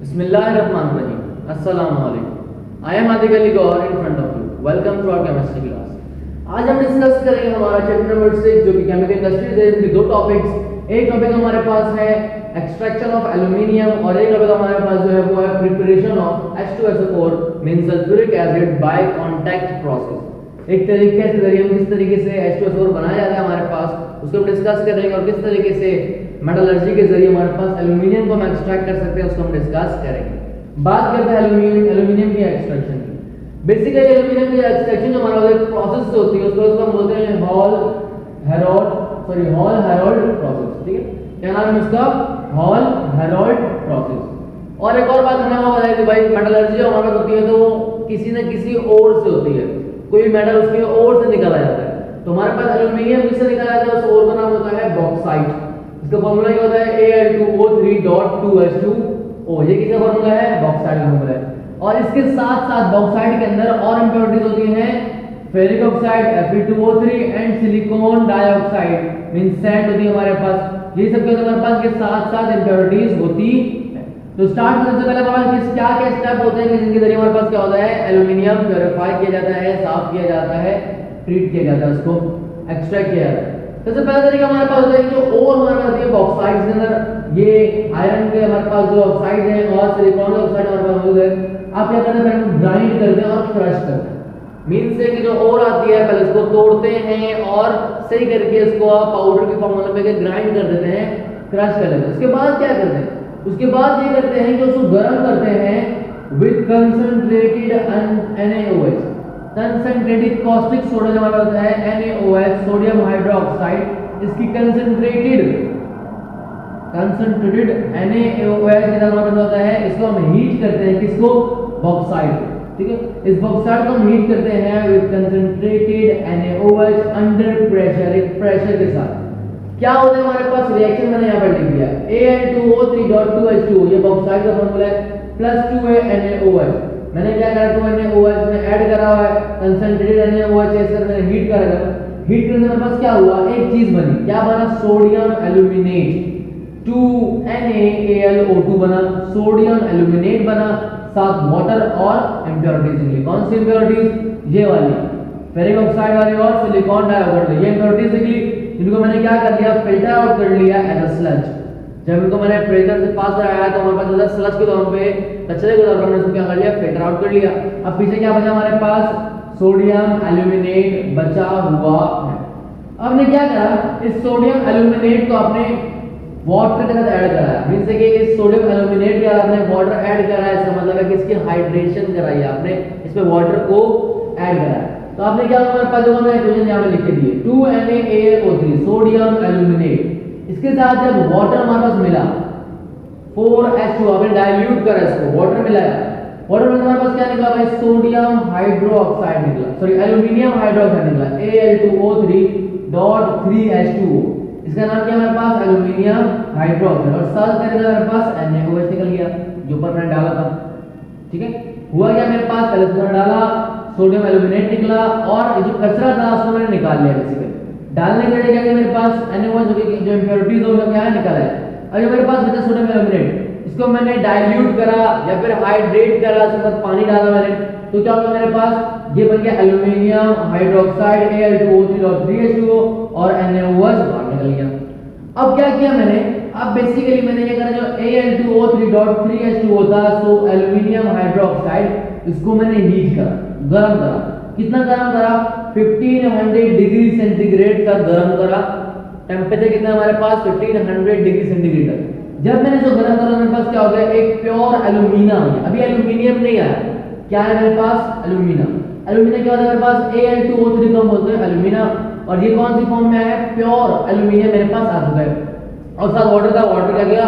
Bismillahirrahmanirrahim. Assalamu alaikum. I am Adik Ali Gaur in front of you. Welcome to our chemistry class. आज हम discuss करेंगे हमारा chapter number 6 जो कि chemical industries है। इसके दो टॉपिक्स, एक टॉपिक हमारे पास है एक्सट्रैक्शन ऑफ एल्यूमिनियम और एक टॉपिक हमारे पास जो है वो है preparation of H2SO4 mean sulphuric acid by contact process. एक तरीके से जरिए हम किस तरीके से H2SO4 बनाया जाता है हमारे पास, उसको हम डिस्कस करेंगे और किस तरीके से मेटलर्जी के जरिए हमारे पास एल्यूमिनियम को हम एक्सट्रैक्ट कर सकते हैं, उसको हम डिस्कस करेंगे। बात करते हैं एल्यूमिनियम की एक्सट्रैक्शन की। बेसिकली एल्यूमिनियम की एक्सट्रैक्शन जो हमारा एक प्रोसेस होती है उसको हम बोलते हैं हॉल हेरोल्ड प्रोसेस। ठीक है, क्या नाम है उसका? Hall Harold process. और एक और बात हमने आपको बताई थी भाई, मेटलर्जी जो हमारे होती है तो वो किसी न किसी ओर से होती है, कोई मेटल उसके ओर से निकाला जाता है। तो हमारे पास एल्यूमिनियम किससे निकाला जाता है? उस ओर का नाम होता है बॉक्साइट। इसका फार्मूला क्या होता है? Al2O3.2H2O। ये किसका फार्मूला है? बॉक्साइट का फार्मूला है। और इसके साथ साथ बॉक्साइट के अंदर और इंप्योरिटीज होती हैं, ferric oxide Fe2O3 and silicon dioxide mean sand होती है हमारे पास। ये सब के हमारे पास के साथ साथ इंप्योरिटीज होती है। तो स्टार्ट करने से पहले हमारे पास क्या क्या स्टेप होते हैं जिनके जरिए हमारे पास क्या होता है? एल्यूमिनियम प्योरीफाई किया जाता है, साफ किया जाता है, ट्रीट किया जाता है, उसको एक्सट्रैक्ट किया जाता है। सबसे पहला तरीका हमारे पास होता है जो ओर हमारे पास है बॉक्साइड्स के अंदर, ये आयरन के हमारे पास जो ऑक्साइड है और सिलिकॉन ऑक्साइड हमारे पास मौजूद है। आप क्या करते हैं? पहले ग्राइंड करते हैं और क्रश करते हैं। मीन से कि जो ओर आती है पहले उसको तोड़ते हैं और सही करके इसको आप पाउडर के फॉर्म में ग्राइंड कर देते हैं, क्रश कर देते हैं। उसके बाद क्या करते हैं? उसके बाद ये करते हैं कि उसको गर्म करते हैं with concentrated NaOH, concentrated caustic soda जो हमारा होता है NaOH, सोडियम हाइड्रोक्साइड। इसकी कंसंट्रेटेड NaOH जितना हमारा होता है, इसको हम हीट करते हैं। किसको? बॉक्साइट। ठीक है, इस बॉक्साइट को हम हीट करते हैं with concentrated NaOH under pressure, एक प्रेशर के साथ। क्या होता है हमारे पास? रिएक्शन मैंने यहां पर लिख दिया Al2O3.2H2O, ये बॉक्साइट का फार्मूला है, प्लस 2 है NaOH। मैंने क्या करा? 2 NaOH में ऐड करा हुआ है कंसंट्रेटेड NaOH है सर, मैंने हीट करा। हीट करने के बाद क्या हुआ? एक चीज बनी। क्या बना? सोडियम एल्यूमिनेट, 2NaAlO2 बना, सोडियम एल्यूमिनेट बना, साथ वाटर और इंप्योरिटीज निकली। कौन सी इंप्योरिटीज? ये वाली फेरिक ऑक्साइड वाली और सिलिकॉन डाइऑक्साइड, ये इंप्योरिटीज निकली, जिनको मैंने क्या कर दिया? फिल्टर आउट कर लिया एज अ स्लज। जब इनको मैंने फिल्टर से पास कराया तो हमारे पास स्लज के तौर पे, कचरे के तौर पर हमने इसको क्या कर लिया? फिल्टर आउट कर लिया। अब पीछे क्या बचा हमारे पास? सोडियम एल्यूमिनेट बचा हुआ है। अब हमने क्या करा? इस सोडियम एल्यूमिनेट को आपने वाटर के साथ ऐड कराया। मींस कि इस सोडियम एल्यूमिनेट के आपने वाटर ऐड कराया, इसका मतलब है कि इसकी हाइड्रेशन कराई आपने, इसमें वाटर को ऐड कराया। तो आपने क्या हमारे पास जो हमने इक्वेशन यहां पे लिख के दिए 2NaAlO3 सोडियम एल्यूमिनेट, इसके साथ जब वाटर हमारे पास मिला 4H2, आपने डाइल्यूट करा इसको, वाटर मिलाया। वाटर में हमारे पास क्या निकला भाई? सोडियम हाइड्रोक्साइड निकला, सॉरी एल्यूमिनियम हाइड्रोक्साइड निकला Al2O3.3H2O। इसका नाम क्या हमारे पास? Aluminium hydroxide. और साथ में हमारे पास NaOH निकल गया जो ऊपर मैंने डाला था। ठीक है, हुआ क्या मेरे पास? पहले उसमें डाला सोडियम एल्यूमिनेट निकला और जो कचरा था उसको मैंने निकाल लिया। बेसिकली डालने के लिए क्या किया मेरे पास? NaOH जो इंप्योरिटीज हो गया क्या है निकाला है। अब ये मेरे पास बचा सोडियम एल्यूमिनेट, इसको मैंने डाइल्यूट करा या फिर हाइड्रेट करा, इसके बाद पानी डाला मैंने, तो क्या होगा मेरे पास? ये बन गया एल्यूमिनियम हाइड्रोक्साइड Al2O3.3H2O और NaOH बाहर निकल गया। अब क्या किया मैंने? अब बेसिकली मैंने ये करा, जो Al2O3.3H2O था, सो एल्यूमिनियम हाइड्रोक्साइड, इसको मैंने हीट करा, गरम करा। कितना गरम करा? 1500 डिग्री सेंटीग्रेड तक गरम करा। टेम्परेचर कितना हमारे पास? 1500 डिग्री सेंटीग्रेड तक। जब मैंने इसको गरम करा मेरे पास क्या हो गया? एक प्योर एल्यूमिना आ गया। अभी एल्यूमिनियम नहीं आया, क्या है मेरे पास? एल्यूमिना। एल्यूमिना क्या होता है मेरे पास? Al2O3 को हम बोलते हैं एल्यूमिना। और ये कौन सी फॉर्म में है? प्योर एल्यूमिनियम मेरे पास आ चुका है। और साथ वाटर था, वाटर क्या किया?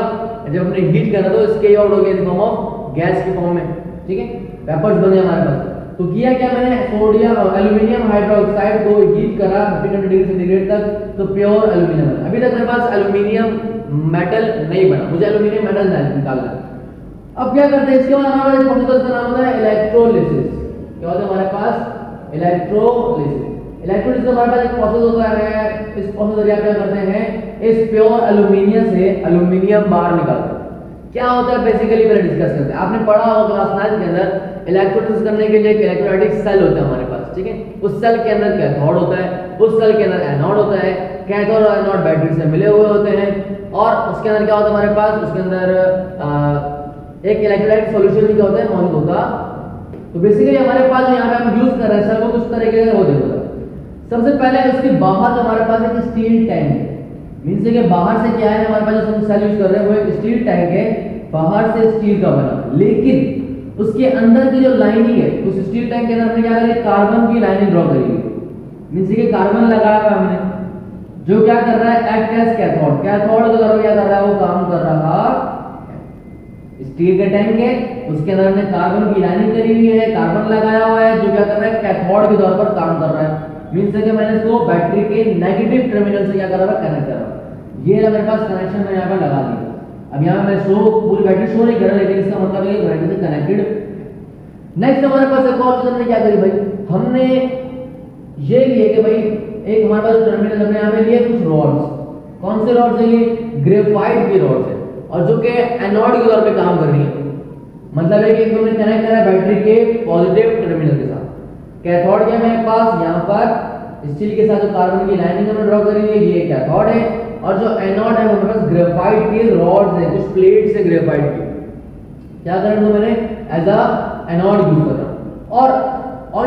जब हमने हीट करा तो इसके आउट हो गया इन फॉर्म ऑफ गैस की फॉर्म में। ठीक है, वेपर्स बने हमारे पास। तो किया क्या मैंने? सोडियम एल्यूमिनियम हाइड्रोक्साइड को हीट करा 1500 डिग्री सेंटीग्रेड तक, तो प्योर एल्यूमिनियम बना। अभी तक मेरे पास एल्यूमिनियम मेटल नहीं बना, मुझे एल्यूमिनियम मेटल निकालना है। अब क्या करते हैं? इसके बाद हमारे प्रोसेस का नाम होता है इलेक्ट्रोलिसिस। क्या होता है हमारे पास? इलेक्ट्रोलिसिस। इलेक्ट्रोलिसिस का हमारे पास एक प्रोसेस होता है। इस प्रोसेस से क्या करते हैं? इस प्योर एल्यूमिनियम से एल्यूमिनियम बाहर निकालते हैं। क्या होता है बेसिकली पहले डिस्कस करते हैं। आपने पढ़ा होगा क्लास 9 के अंदर इलेक्ट्रोलिसिस करने के लिए एक इलेक्ट्रोलाइटिक सेल होता है हमारे पास, ठीक है। उस सेल के अंदर कैथोड होता है, उस सेल के अंदर एनोड होता है, कैथोड और एनोड बैटरी से मिले हुए होते हैं, और उसके अंदर क्या होता है हमारे पास, उसके अंदर एक इलेक्ट्रोलाइट सॉल्यूशन भी क्या होता है मौजूद होता। तो बेसिकली हमारे पास यहाँ पे हम यूज कर रहे हैं सेल को कुछ तरीके से, वो देखो सबसे पहले उसके बाहर हमारे पास एक स्टील टैंक है, मीन्स कि बाहर से क्या है हमारे पास जो हम सेल यूज कर रहे हैं वो एक स्टील टैंक है, बाहर से स्टील का बना, लेकिन उसके अंदर की जो लाइनिंग है उस स्टील टैंक के अंदर हमने क्या करी, कार्बन की लाइनिंग ड्रॉ करी है, मीन्स कि कार्बन लगाया हुआ हमने, जो क्या कर रहा है एक्ट एज कैथोड, कैथोड के तौर पर क्या कर रहा है, वो काम कर रहा स्टील का टैंक है, उसके अंदर हमने कार्बन की लाइनिंग करी हुई है, कार्बन लगाया हुआ है, जो क्या कर रहा है कैथोड के तौर पर काम कर रहा है, मीन्स कि मैंने इसको बैटरी के नेगेटिव टर्मिनल से क्या कर रहा है, कनेक्ट कर रहा हूं। ये मेरे पास कनेक्शन मैंने यहाँ पर लगा दिया। अब यहाँ मैं पूरी बैटरी शो नहीं कर रहा, लेकिन इसका मतलब है बैटरी से कनेक्टेड। नेक्स्ट हमारे पास एक और चीज हमने क्या करी भाई, हमने ये लिए कि भाई एक हमारे पास टर्मिनल हमने यहाँ पे लिए कुछ रॉड्स, कौन से रॉड्स है, ये ग्रेफाइट की रॉड्स है, और जो कि एनोड के तौर पे काम कर रही है, मतलब है कि हमने कनेक्ट करा है बैटरी के पॉजिटिव टर्मिनल के साथ। कैथोड के मेरे पास यहाँ पर स्टील के साथ जो कार्बन की लाइनिंग हमने ड्रॉ करी है, ये कैथोड है, और जो एनोड है वो मेरे पास ग्रेफाइट की रॉड्स है, कुछ प्लेट्स है ग्रेफाइट की, क्या कर रहा हूं मैंने एज अ एनोड यूज कर रहा हूं। और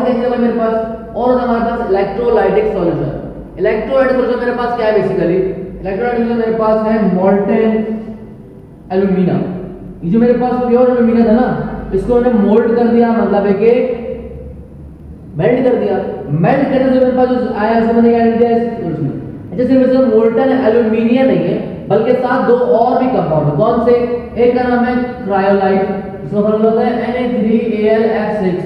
क्या चीज है मेरे पास, और हमारे पास इलेक्ट्रोलाइटिक सॉल्यूशन। इलेक्ट्रोलाइटिक सॉल्यूशन मेरे पास क्या है, बेसिकली इलेक्ट्रोलाइटिक सॉल्यूशन मेरे पास है मोल्टेन एल्यूमिना। ये जो मेरे पास प्योर एल्यूमिना था ना, इसको मैंने मोल्ड कर दिया, मतलब है कि मेल्ट कर दिया। मेल्ट करने से मेरे पास जो आया उसे मैंने क्या किया इसमें, अच्छा सिर्फ इसमें मोल्टन एल्यूमिनियम नहीं है, बल्कि साथ दो और भी कंपाउंड है। कौन से, एक का नाम है क्रायोलाइट, इसका फॉर्मूला होता है Na3Al(F6),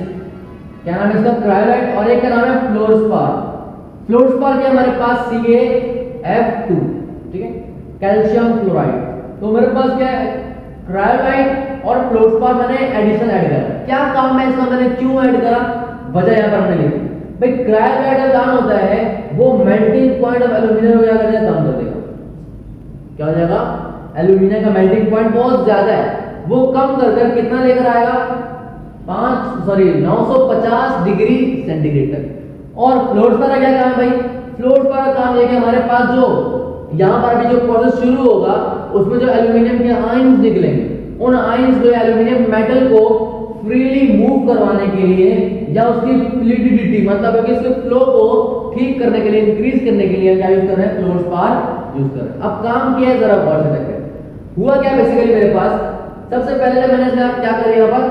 क्या नाम है इसका, क्रायोलाइट, और एक का नाम है फ्लोरस्पार। फ्लोरस्पार क्या हमारे पास CaF2, ठीक है, कैल्शियम फ्लोराइड। तो मेरे पास क्या है क्रायोलाइट और फ्लोरस्पार, मैंने एडिशन ऐड करा। क्या काम है इसका, मैंने क्यों ऐड करा, वजह यहाँ पर हमने लिखी भाई। क्रायोलाइट का काम होता है वो मेल्टिंग पॉइंट ऑफ एल्यूमिनियम क्या कर देगा, कम कर देगा। क्या हो जाएगा, एल्यूमिनियम का मेल्टिंग पॉइंट बहुत ज्यादा है, वो कम कर कितना लेकर आएगा, 950 डिग्री सेंटीग्रेड तक। और फ्लोरस्पार का क्या काम है भाई, फ्लोरस्पार का काम ये कि हमारे पास जो यहाँ पर भी जो प्रोसेस शुरू होगा उसमें जो एल्यूमिनियम के आयंस निकलेंगे, उन आयंस को एल्यूमिनियम मेटल को फ्रीली मूव करवाने के लिए या उसकी फ्लूइडिटी मतलब है कि इसके फ्लो को ठीक करने के लिए, इंक्रीज करने के लिए क्या यूज कर रहे हैं, फ्लोरस्पार यूज कर रहे हैं। अब काम किया है जरा गौर से देखें। हुआ क्या बेसिकली मेरे पास, सबसे पहले जब मैंने इसमें क्या करिए यहाँ पर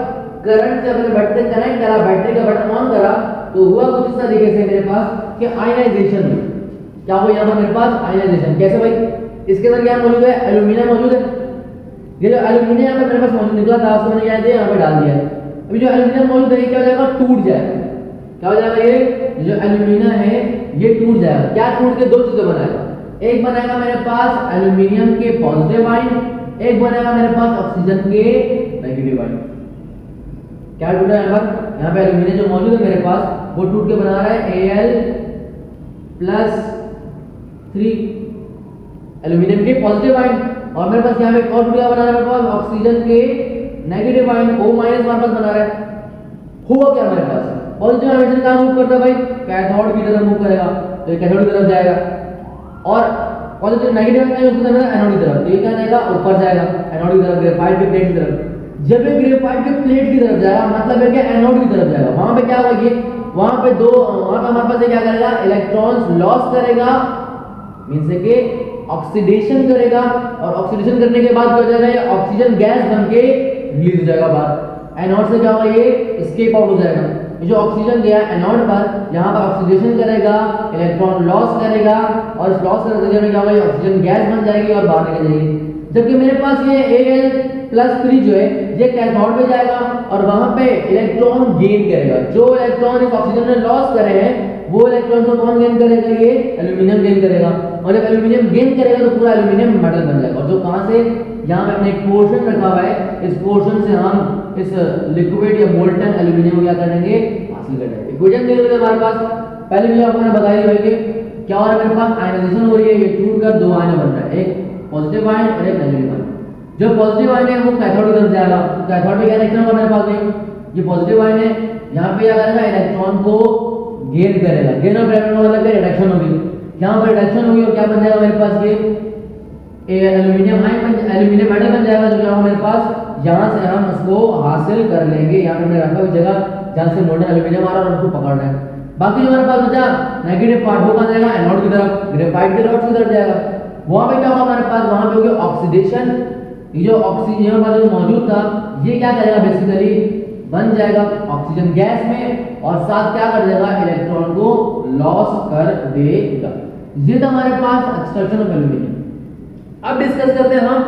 करंट से अपने बैटरी से कनेक्ट करा, बैटरी का बटन ऑन करा, तो हुआ कुछ इस तरीके से मेरे पास कि आयनाइजेशन हुई। क्या हुआ यहाँ पर मेरे पास आयनाइजेशन, कैसे भाई, इसके अंदर क्या मौजूद है, एल्यूमिनियम मौजूद है। ये जो एल्यूमिनियम मेरे पास मौजूद निकला था उसको मैंने क्या दिया, यहाँ पे डाल दिया। अभी जो एल्यूमिनियम मौजूद है क्या हो जाएगा, टूट जाएगा। क्या हो जाएगा, ये जो एल्यूमिनियम है ये टूट जाएगा। क्या टूट के दो चीजें बनाएगा, एक बनाएगा मेरे पास एल्यूमिनियम के पॉजिटिव आयन, एक बनाएगा मेरे पास ऑक्सीजन के नेगेटिव आयन। क्या टूटा है यहाँ पे एल्यूमिनियम जो मौजूद है मेरे पास वो टूट के बना रहा है Al+3 एल्यूमिनियम के पॉजिटिव आयन, और मेरे पास यहाँ पे और क्या बना रहा है मेरे पास ऑक्सीजन के नेगेटिव आयन O- हमारे पास बना रहा है। हुआ क्या मेरे पास, पॉजिटिव आयन कहाँ मूव करता है भाई, कैथोड की तरफ मूव करेगा, तो ये कैथोड की तरफ जाएगा, और पॉजिटिव नेगेटिव आयन यूज करना है एनोड की तरफ, तो ये क्या जाएगा, ऊपर जाएगा एनोड की तरफ, ग्रेफाइट की प्लेट की तरफ। जब ये ग्रेफाइट की प्लेट की तरफ जाएगा मतलब है कि एनोड की तरफ जाएगा, वहां पे क्या होगा, ये वहां पे हमारे पास क्या करेगा, इलेक्ट्रॉन्स लॉस करेगा, मींस है कि ऑक्सीडेशन करेगा, और ऑक्सीडेशन करने के बाद क्या हो जाएगा, ये ऑक्सीजन गैस बनके रिलीज हो जाएगा बाहर। एनोड से क्या होगा, ये एस्केप आउट हो जाएगा। ये जो ऑक्सीजन गया एनोड पर, यहाँ पर ऑक्सीडेशन करेगा, इलेक्ट्रॉन लॉस करेगा, और इस लॉस करने से क्या होगा, ऑक्सीजन गैस बन जाएगी और बाहर निकल जाएगी। जबकि मेरे पास ये Al+3 जो है ये कैथोड पे जाएगा और वहां पे इलेक्ट्रॉन गेन करेगा। जो इलेक्ट्रॉन इस ऑक्सीजन ने लॉस करे हैं वो इलेक्ट्रॉन को कौन गेन करेगा, ये एल्यूमिनियम गेन करेगा, और जब एल्यूमिनियम गेन करेगा तो पूरा एल्यूमिनियम मेटल बन जाएगा। और जो कहां से, यहाँ पे हमने एक पोर्शन रखा हुआ है, इस पोर्शन से हम इस लिक्विड या मोल्टन एल्यूमिनियम को क्या करेंगे, हासिल करेंगे। इक्वेशन देख लीजिए हमारे पास, पहले भी आपको मैंने बताई है कि क्या हो रहा है, मेरे पास आयनाइजेशन हो रही है, ये टूट कर दो आयन बन रहा है, एक पॉजिटिव आयन और एक नेगेटिव आयन। जो पॉजिटिव आयन है वो कैथोड की तरफ जाएगा, कैथोड में क्या रिएक्शन होगा मेरे पास में, ये पॉजिटिव आयन है, यहाँ पे क्या करेगा इलेक्ट्रॉन को गेन करेगा, गेन ऑफ इलेक्ट्रॉन मतलब रिडक्शन होगी, यहाँ पर रिडक्शन होगी और क्या बन जाएगा मेरे पास ये एल्यूमिनियम एल्यूमिनियम मेटल बन जाएगा, जो क्या होगा मेरे पास यहाँ से हम उसको हासिल कर लेंगे, यहाँ पे मैंने रखा हुई जगह जहाँ से मोल्डन एल्यूमिनियम आ रहा है और उसको पकड़ रहे हैं। बाकी जो हमारे पास बचा नेगेटिव पार्ट वो कहाँ जाएगा एनोड की तरफ, ग्रेफाइट के रोड्स की तरफ जाएगा, वहाँ पे क्या होगा हमारे पास, वहाँ पे होगी ऑक्सीडेशन, ये जो ऑक्सीजन वाला जो मौजूद था ये क्या करेगा बेसिकली बन जाएगा ऑक्सीजन गैस में और साथ क्या कर देगा इलेक्ट्रॉन को लॉस कर देगा। ये था हमारे पास एक्सट्रैक्शन ऑफ एल्यूमिनियम। अब डिस्कस करते हैं हम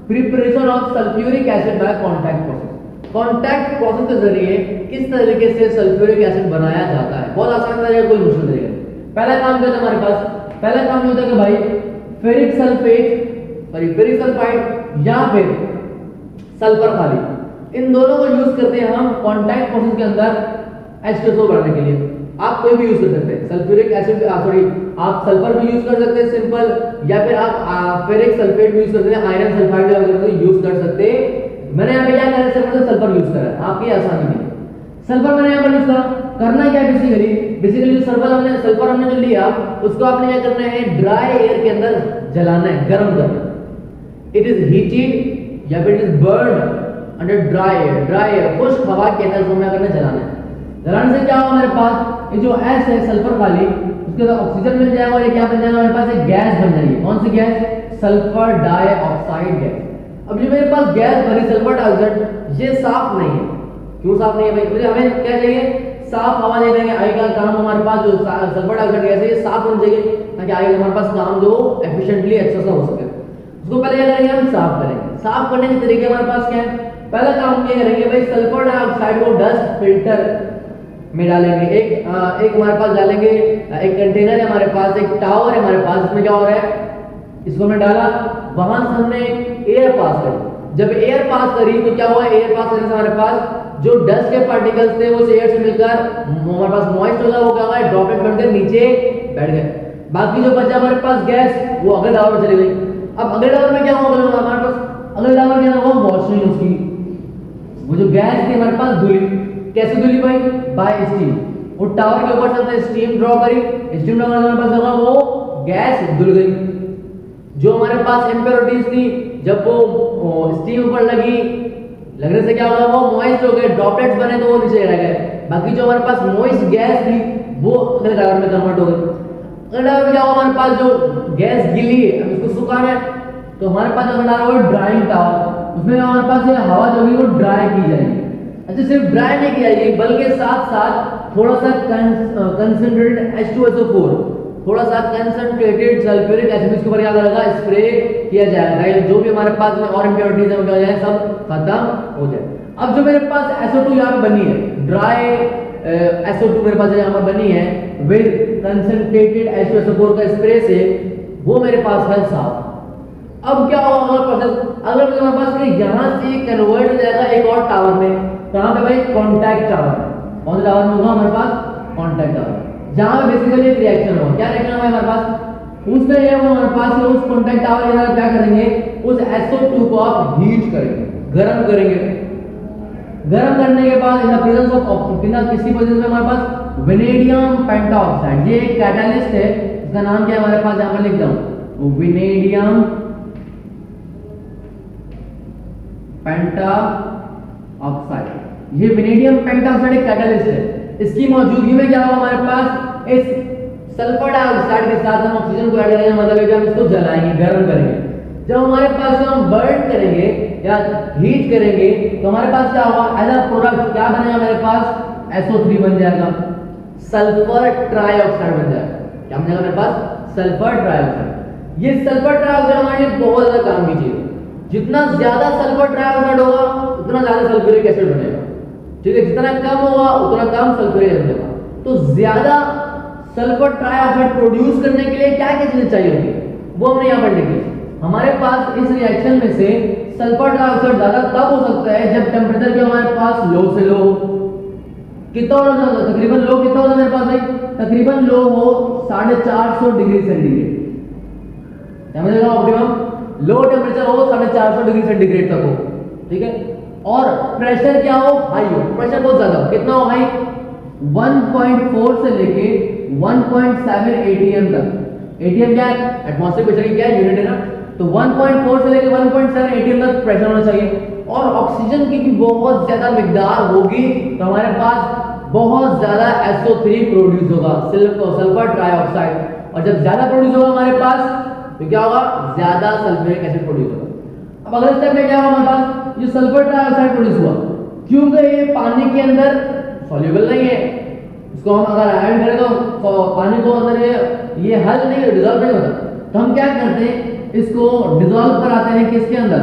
preparation of sulphuric acid by contact process. Contact process के जरिए किस तरीके से सल्फ्यूरिक एसिड बनाया जाता है, बहुत आसान तरीका, कोई मुश्किल तरीका। पहला काम क्या था हमारे पास, पहला काम ये होता है कि भाई फेरिक सल्फेट और फेरिक सल्फाइड या फिर सल्फर खाली, इन दोनों को यूज करते हैं हम कांटेक्ट प्रोसेस के अंदर H2SO बनाने के लिए। आप कोई भी यूज कर सकते हैं, सल्फ्यूरिक एसिड सॉरी आप सल्फर भी यूज कर सकते हैं सिंपल, या फिर आप फेरिक सल्फेट भी यूज कर सकते हैं, आयरन सल्फाइड वगैरह यूज कर सकते हैं। मैंने यहाँ पे क्या करा है, सल्फर यूज करा है, आपकी आसानी में सल्फर मैंने यहाँ पर यूज करा। करना क्या है बेसिकली जो सल्फर हमने जो लिया उसको आपने क्या करना है ड्राई एयर के अंदर जलाना है, गर्म करना। इट इज हीटेड या फिर it is burned under dry air, खुश्क हवा के अंदर उसको क्या करना है जलाना है। जलाने से क्या होगा हमारे पास ये जो एस है सल्फर वाली उसके बाद ऑक्सीजन मिल जाएगा और ये क्या बन जाएगा हमारे पास एक गैस बन जाएगी। कौन सी गैस, सल्फर डाइऑक्साइड गैस। अब जो मेरे पास गैस बनी सल्फर डाइऑक्साइड ये साफ नहीं है, क्यों साफ नहीं है भाई, हमें क्या चाहिए साफ हवा दे देंगे, आगे का काम हमारे पास जो सल्फर डाइऑक्साइड गैस है ये साफ होनी चाहिए ताकि आगे हमारे पास काम जो एफिशिएंटली अच्छे से हो सके। उसको पहले क्या करेंगे हम साफ करेंगे। साफ करने के तरीके हमारे पास क्या है, पहला काम क्या करेंगे भाई सल्फर डाइऑक्साइड को डस्ट फिल्टर में डालेंगे। एक हमारे पास डालेंगे, एक कंटेनर है हमारे पास, एक टावर है हमारे पास, इसमें क्या हो रहा है इसको हमने डाला, वहां से हमने एयर पास करी। जब एयर पास करी तो क्या हुआ, एयर पास करने से हमारे पास जो डस्ट के पार्टिकल्स थे वो एयर से मिलकर हमारे पास मॉइस्ट होगा, वो क्या हुआ ड्रॉपलेट बनकर नीचे बैठ गए। बाकी जो बचा हमारे पास गैस वो अगले टावर में चली गई। अब अगले टावर में क्या हुआ हमारे पास, अगले टावर क्या हुआ वॉशिंग उसकी, वो जो गैस थी हमारे पास धुली, कैसे धुली भाई बाय स्टीम। वो टावर के ऊपर से हमने स्टीम ड्रॉ करी, स्टीम ड्रॉ करने के बाद वो गैस धुल गई। जो हमारे पास इम्प्योरिटीज थी जब वो स्टीम ऊपर लगने से क्या होगा वो मॉइस्ट हो गए, ड्रॉपलेट्स बने तो वो नीचे रह गए। बाकी जो हमारे पास मॉइस्ट गैस थी वो अगले टावर में कन्वर्ट हो गई। अगले टावर में क्या होगा हमारे पास जो गैस गीली है अब इसको सुखाना है तो हमारे पास अगला टावर होगा ड्राइंग टावर, उसमें हमारे पास हवा जो होगी वो ड्राई की जाएगी। अच्छा सिर्फ ड्राई नहीं की जाएगी बल्कि साथ साथ थोड़ा सा कंसंट्रेटेड H2SO4, थोड़ा सा कंसंट्रेटेड सल्फ्यूरिक एसिड इसके ऊपर क्या करेगा स्प्रे किया जाएगा, जो भी हमारे पास में और इंप्योरिटीज है वो क्या हो जाए सब खत्म हो जाए। अब जो मेरे पास SO2 यहाँ पे बनी है, ड्राई SO2 मेरे पास यहाँ पर बनी है विद कंसंट्रेटेड H2SO4 का स्प्रे से, वो मेरे पास है साफ। अब क्या होगा हमारे प्रोसेस, अगर हमारे पास यहाँ से कन्वर्ट हो जाएगा एक और टावर में, कहाँ पे भाई कॉन्टैक्ट टावर। कौन सा टावर में होगा हमारे पास कॉन्टैक्ट टावर, जहाँ पे बेसिकली एक रिएक्शन होगा। क्या रिएक्शन होगा हमारे पास, उसमें ये हमारे पास उस कॉन्टैक्ट टावर के अंदर क्या करेंगे उस SO2 को आप हीट करेंगे, गर्म करेंगे। गर्म करने के बाद इन द प्रेजेंस ऑफ किसी प्रोसेस में हमारे पास वेनेडियम पेंटाऑक्साइड, ये एक कैटालिस्ट है, इसका नाम क्या है हमारे पास यहाँ पर लिख दूं वेनेडियम पेंटाऑक्साइड। ये वेनेडियम पेंटाऑक्साइड एक कैटालिस्ट है, इसकी मौजूदगी में क्या होगा हमारे पास इस सल्फर डाइऑक्साइड के साथ हम ऑक्सीजन को ऐड करेंगे, मतलब कि हम इसको जलाएंगे, गर्म करेंगे। जब हमारे पास हम बर्न करेंगे या हीट करेंगे तो हमारे पास क्या होगा एज अ प्रोडक्ट क्या बनेगा हमारे पास SO3 बन जाएगा, सल्फर ट्राइऑक्साइड बन जाएगा। क्या बन जाएगा मेरे पास सल्फर ट्राइऑक्साइड। ये सल्फर ट्राइऑक्साइड हमारे लिए बहुत ज्यादा काम की चीज है, जितना ज्यादा सल्फर ट्राइऑक्साइड होगा उतना ज्यादा सल्फ्यूरिक एसिड बनेगा, ठीक है, जितना कम होगा उतना कम सल्फ्यूरिक एसिड बनेगा। तो ज्यादा सल्फर ट्राइऑक्साइड प्रोड्यूस करने के लिए क्या क्या चीजें चाहिए होगी वो हमने यहाँ पर लिखी। हमारे पास इस रिएक्शन में से सल्फर डाइऑक्साइड ज्यादा तब हो सकता है जब टेम्परेचर क्या हमारे पास लो से लो, कितना होना तकरीबन लो कितना होता है मेरे पास भाई, तकरीबन लो हो 450 degree centigrade, optimum low temperature हो 450 डिग्री सेंटीग्रेड तक हो, ठीक है, और प्रेशर क्या हो, हाई हो, प्रेशर बहुत ज्यादा, कितना हो हाई, 1.4 से लेके 1.7 एटीएम तक। एटीएम क्या है, एटमॉस्फेरिक प्रेशर की क्या है, यूनिट है ना, तो 1.4 से लेके 1.7 एटीएम तक प्रेशर होना चाहिए। और ऑक्सीजन की भी बहुत ज्यादा मिकदार होगी तो हमारे पास बहुत ज्यादा SO3 प्रोड्यूस होगा, सल्फर ट्राइऑक्साइड, और जब ज्यादा प्रोड्यूस होगा हमारे पास तो क्या होगा, ज्यादा सल्फ्यूरिक एसिड प्रोड्यूस होगा। अब अगले स्टेप में क्या होगा हमारे पास, जो सल्फर ट्राइऑक्साइड प्रोड्यूस हुआ, क्योंकि ये पानी के अंदर सॉल्युबल नहीं है, इसको हम अगर ऐड करें तो पानी को अंदर ये हल नहीं, डिसॉल्व नहीं होता, तो हम क्या करते हैं, इसको डिसॉल्व कराते हैं किसके अंदर,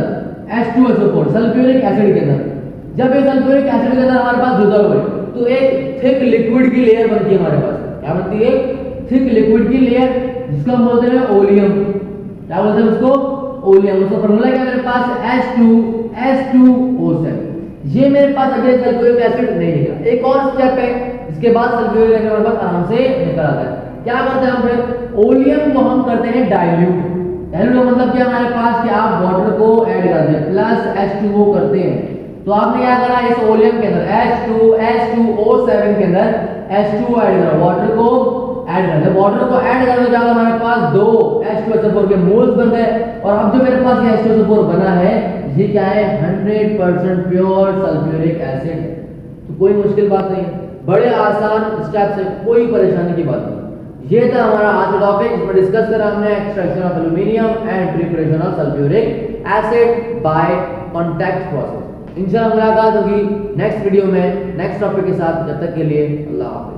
H2SO4 सल्फ्यूरिक एसिड के अंदर। जब ये सल्फ्यूरिक एसिड के अंदर हमारे पास डिसॉल्व हो तो एक थिक लिक्विड की लेयर बनती है हमारे पास, क्या बनती है, थिक लिक्विड की लेयर, जिसको हम बोलते हैं ओलियम, क्या बोलते हैं उसको, ओलियम। उसका फार्मूला क्या है मेरे पास, H2SO7। ये मेरे पास अभी सल्फ्यूरिक एसिड नहीं निकला, एक और स्टेप है, इसके बाद सल्फ्यूरिक एसिड हमारे पास आराम से निकल आता है। क्या करते हैं हम फिर, ओलियम को हम करते हैं डाइल्यूट। डाइल्यूट का मतलब क्या हमारे पास कि आप वाटर को ऐड करते हैं प्लस H2O करते हैं, तो आपने क्या करा, इस ओलियम के अंदर H2O7 के अंदर H2O ऐड करा, वाटर को ऐड करते हैं, वाटर को ऐड करने के बाद हमारे पास 2 H2SO4 के मोल्स बन गए, और अब जो मेरे पास ये H2SO4 बना है ये क्या है, 100% प्योर सल्फ्यूरिक एसिड। तो कोई मुश्किल बात नहीं है, बड़े आसान स्टेप से, कोई परेशानी की बात नहीं। ये था हमारा आज का टॉपिक, इसमें डिस्कस करा हमने extraction of aluminium and preparation of sulphuric acid by contact process. इंशाल्लाह मुलाकात होगी नेक्स्ट वीडियो में नेक्स्ट टॉपिक के साथ, जब तक के लिए अल्लाह हाफिज़।